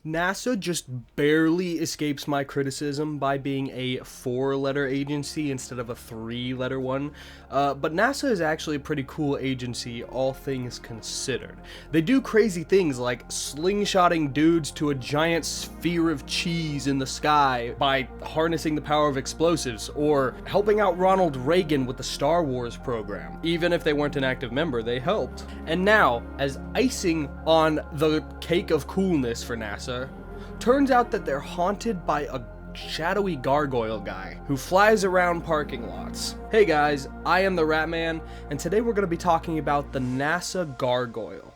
NASA just barely escapes my criticism by being a 4-letter agency instead of a 3-letter one, but NASA is actually a pretty cool agency, all things considered. They do crazy things like slingshotting dudes to a giant sphere of cheese in the sky by harnessing the power of explosives, or helping out Ronald Reagan with the Star Wars program. Even if they weren't an active member, they helped. And now, as icing on the cake of coolness for NASA, turns out that they're haunted by a shadowy gargoyle guy who flies around parking lots. Hey guys, I am the Rat Man, and today we're going to be talking about the NASA Gargoyle.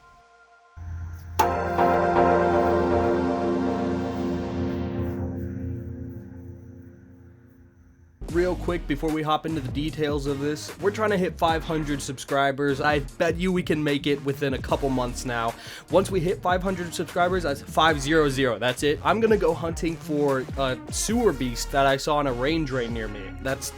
Real quick before we hop into the details of this, we're trying to hit 500 subscribers. I bet you we can make it within a couple months now. Once we hit 500 subscribers, that's 500, that's it. I'm gonna go hunting for a sewer beast that I saw in a rain drain near me. That's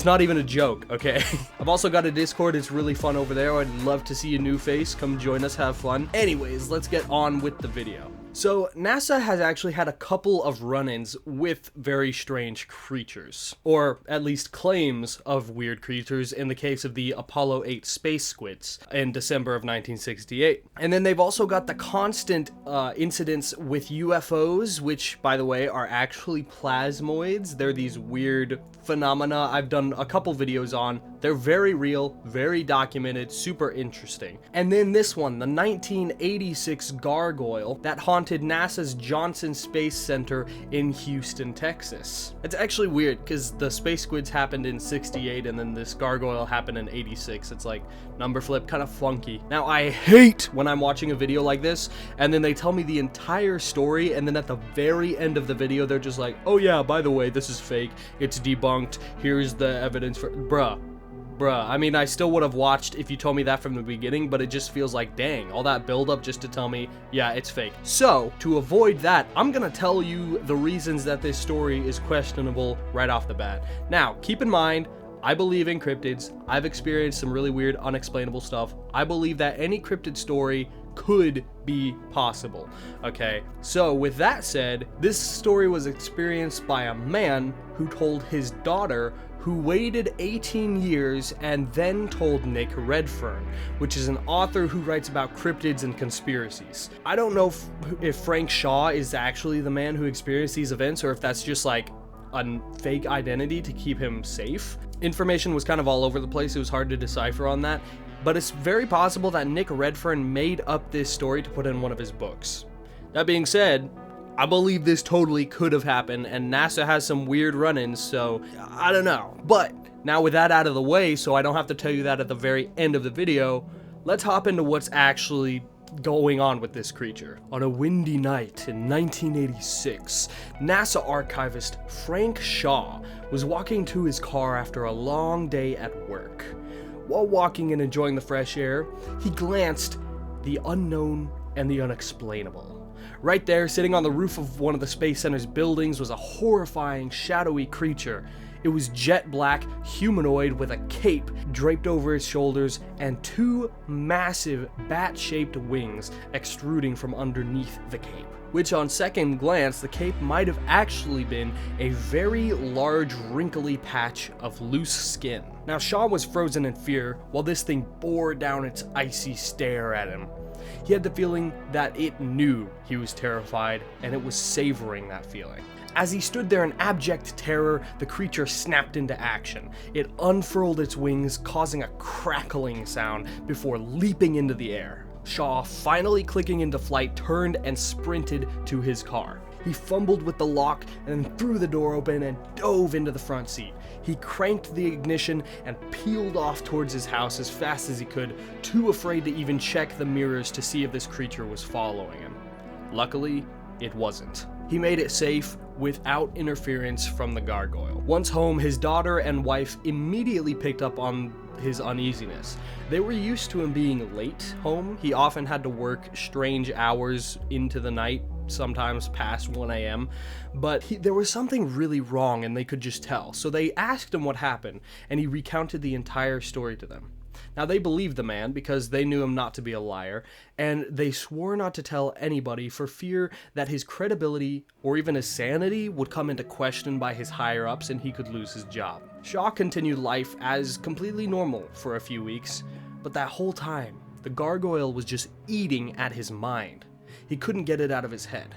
not even a joke, okay? I've also got a Discord, it's really fun over there. I'd love to see a new face, come join us, have fun. Anyways, let's get on with the video. So, NASA has actually had a couple of run-ins with very strange creatures, or at least claims of weird creatures in the case of the Apollo 8 space squids in December of 1968. And then they've also got the constant incidents with UFOs, which, by the way, are actually plasmoids. They're these weird phenomena I've done a couple videos on. They're very real, very documented, super interesting. And then this one, the 1986 Gargoyle that haunted NASA's Johnson Space Center in Houston, Texas. It's actually weird because the space squids happened in 68 and then this gargoyle happened in 86. It's like number flip, kind of funky. Now I hate when I'm watching a video like this and then they tell me the entire story and then at the very end of the video they're just like, oh yeah, by the way, this is fake, it's debunked, here's the evidence for, bruh, I mean, I still would have watched if you told me that from the beginning, but it just feels like, dang, all that build-up just to tell me, yeah, it's fake. So, to avoid that, I'm gonna tell you the reasons that this story is questionable right off the bat. Now, keep in mind, I believe in cryptids. I've experienced some really weird, unexplainable stuff. I believe that any cryptid story could be possible, okay? So, with that said, this story was experienced by a man who told his daughter, who waited 18 years and then told Nick Redfern, which is an author who writes about cryptids and conspiracies. I don't know if Frank Shaw is actually the man who experienced these events or if that's just like a fake identity to keep him safe. Information was kind of all over the place, it was hard to decipher on that, but it's very possible that Nick Redfern made up this story to put in one of his books. That being said, I believe this totally could have happened, and NASA has some weird run-ins, so I don't know. But now with that out of the way, so I don't have to tell you that at the very end of the video, let's hop into what's actually going on with this creature. On a windy night in 1986, NASA archivist Frank Shaw was walking to his car after a long day at work. While walking and enjoying the fresh air, he glanced the unknown and the unexplainable. Right there, sitting on the roof of one of the Space Center's buildings, was a horrifying, shadowy creature. It was jet black, humanoid with a cape draped over his shoulders and two massive bat-shaped wings extruding from underneath the cape. Which on second glance, the cape might have actually been a very large wrinkly patch of loose skin. Now Shaw was frozen in fear while this thing bore down its icy stare at him. He had the feeling that it knew he was terrified, and it was savoring that feeling. As he stood there in abject terror, the creature snapped into action. It unfurled its wings, causing a crackling sound before leaping into the air. Shaw, finally clicking into flight, turned and sprinted to his car. He fumbled with the lock and then threw the door open and dove into the front seat. He cranked the ignition and peeled off towards his house as fast as he could, too afraid to even check the mirrors to see if this creature was following him. Luckily, it wasn't. He made it safe without interference from the gargoyle. Once home, his daughter and wife immediately picked up on his uneasiness. They were used to him being late home. He often had to work strange hours into the night, sometimes past 1 a.m., but there was something really wrong and they could just tell. So they asked him what happened, and he recounted the entire story to them. Now, they believed the man because they knew him not to be a liar, and they swore not to tell anybody for fear that his credibility or even his sanity would come into question by his higher-ups and he could lose his job. Shaw continued life as completely normal for a few weeks, but that whole time, the gargoyle was just eating at his mind. He couldn't get it out of his head.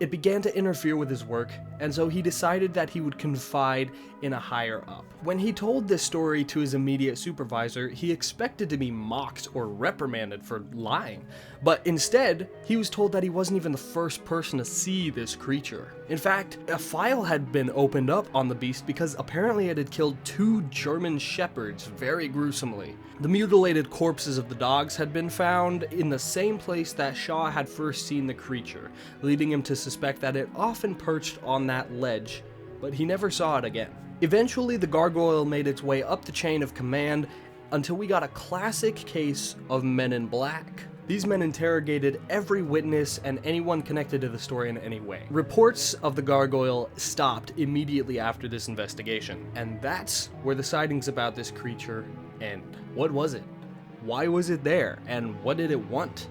It began to interfere with his work, and so he decided that he would confide in a higher up. When he told this story to his immediate supervisor, he expected to be mocked or reprimanded for lying, but instead, he was told that he wasn't even the first person to see this creature. In fact, a file had been opened up on the beast because apparently it had killed 2 German shepherds very gruesomely. The mutilated corpses of the dogs had been found in the same place that Shaw had first seen the creature, leading him to suspect that it often perched on that ledge, but he never saw it again. Eventually, the gargoyle made its way up the chain of command until we got a classic case of Men in Black. These men interrogated every witness and anyone connected to the story in any way. Reports of the gargoyle stopped immediately after this investigation, and that's where the sightings about this creature end. What was it? Why was it there? And what did it want?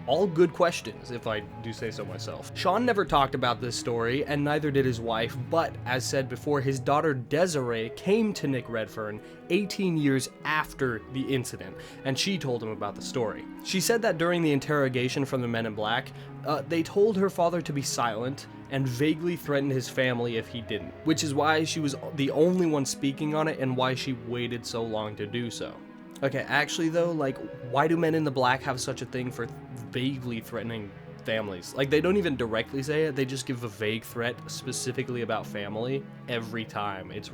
All good questions, if I do say so myself. Sean never talked about this story, and neither did his wife, but, as said before, his daughter Desiree came to Nick Redfern 18 years after the incident, and she told him about the story. She said that during the interrogation from the Men in Black, they told her father to be silent, and vaguely threatened his family if he didn't, which is why she was the only one speaking on it, and why she waited so long to do so. Okay, actually though, like, why do Men in the Black have such a thing for vaguely threatening families? Like, they don't even directly say it, they just give a vague threat specifically about family every time. It's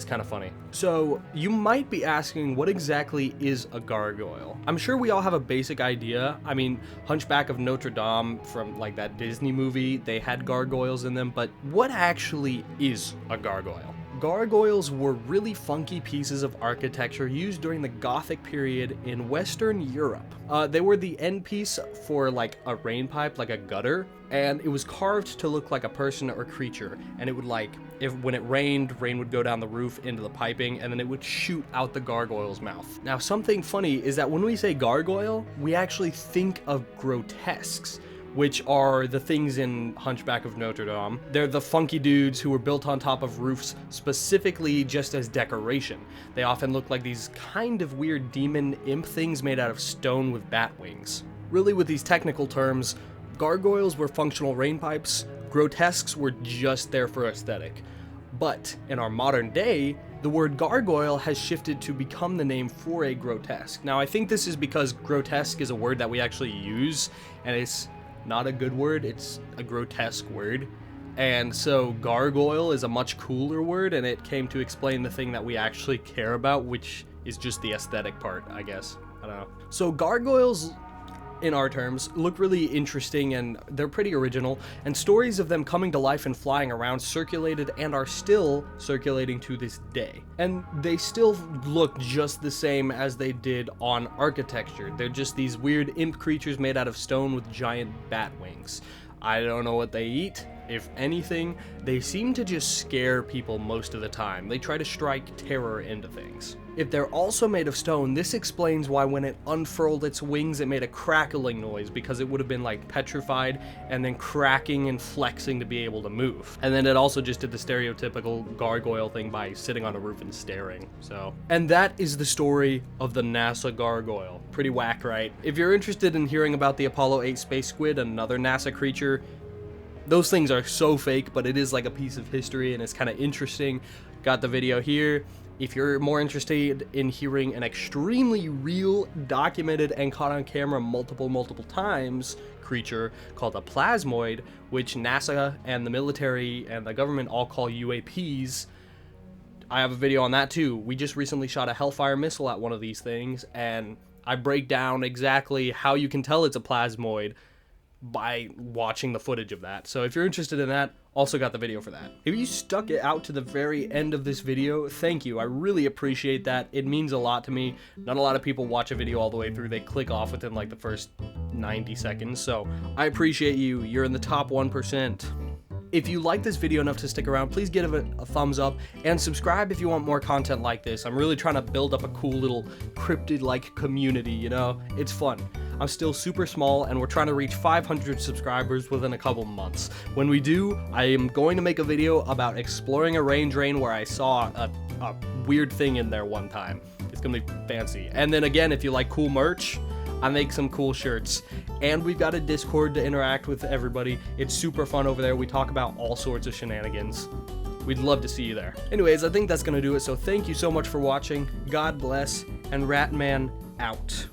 kind of funny. So, you might be asking, what exactly is a gargoyle? I'm sure we all have a basic idea. I mean, Hunchback of Notre Dame from, like, that Disney movie, they had gargoyles in them, but what actually is a gargoyle? Gargoyles were really funky pieces of architecture used during the Gothic period in Western Europe. They were the end piece for like a rain pipe, like a gutter, and it was carved to look like a person or creature, and it would when it rained, rain would go down the roof into the piping, and then it would shoot out the gargoyle's mouth. Now, something funny is that when we say gargoyle, we actually think of grotesques, which are the things in Hunchback of Notre Dame. They're the funky dudes who were built on top of roofs specifically just as decoration. They often look like these kind of weird demon imp things made out of stone with bat wings. Really, with these technical terms, gargoyles were functional rain pipes, grotesques were just there for aesthetic. But in our modern day, the word gargoyle has shifted to become the name for a grotesque. Now, I think this is because grotesque is a word that we actually use, and it's not a good word, it's a grotesque word. And so gargoyle is a much cooler word, and it came to explain the thing that we actually care about, which is just the aesthetic part, I guess. I don't know. So gargoyles, in our terms, look really interesting, and they're pretty original, and stories of them coming to life and flying around circulated and are still circulating to this day. And they still look just the same as they did on architecture. They're just these weird imp creatures made out of stone with giant bat wings. I don't know what they eat. If anything, they seem to just scare people most of the time. They try to strike terror into things. If they're also made of stone, this explains why when it unfurled its wings, it made a crackling noise, because it would have been like petrified and then cracking and flexing to be able to move. And then it also just did the stereotypical gargoyle thing by sitting on a roof and staring. And that is the story of the NASA gargoyle. Pretty whack, right? If you're interested in hearing about the Apollo 8 space squid, another NASA creature, those things are so fake, but it is like a piece of history and it's kind of interesting. Got the video here. If you're more interested in hearing an extremely real, documented, and caught on camera multiple times creature called a plasmoid, which NASA and the military and the government all call UAPs, I have a video on that too. We just recently shot a Hellfire missile at one of these things, and I break down exactly how you can tell it's a plasmoid by watching the footage of that. So if you're interested in that, also got the video for that. If you stuck it out to the very end of this video, thank you. I really appreciate that. It means a lot to me. Not a lot of people watch a video all the way through. They click off within like the first 90 seconds. So I appreciate you. You're in the top 1%. If you like this video enough to stick around, please give it a thumbs up and subscribe if you want more content like this. I'm really trying to build up a cool little cryptid-like community, you know? It's fun. I'm still super small, and we're trying to reach 500 subscribers within a couple months. When we do, I am going to make a video about exploring a rain drain where I saw a weird thing in there one time. It's gonna be fancy. And then again, if you like cool merch, I make some cool shirts. And we've got a Discord to interact with everybody. It's super fun over there. We talk about all sorts of shenanigans. We'd love to see you there. Anyways, I think that's gonna do it. So thank you so much for watching. God bless, and Ratman out.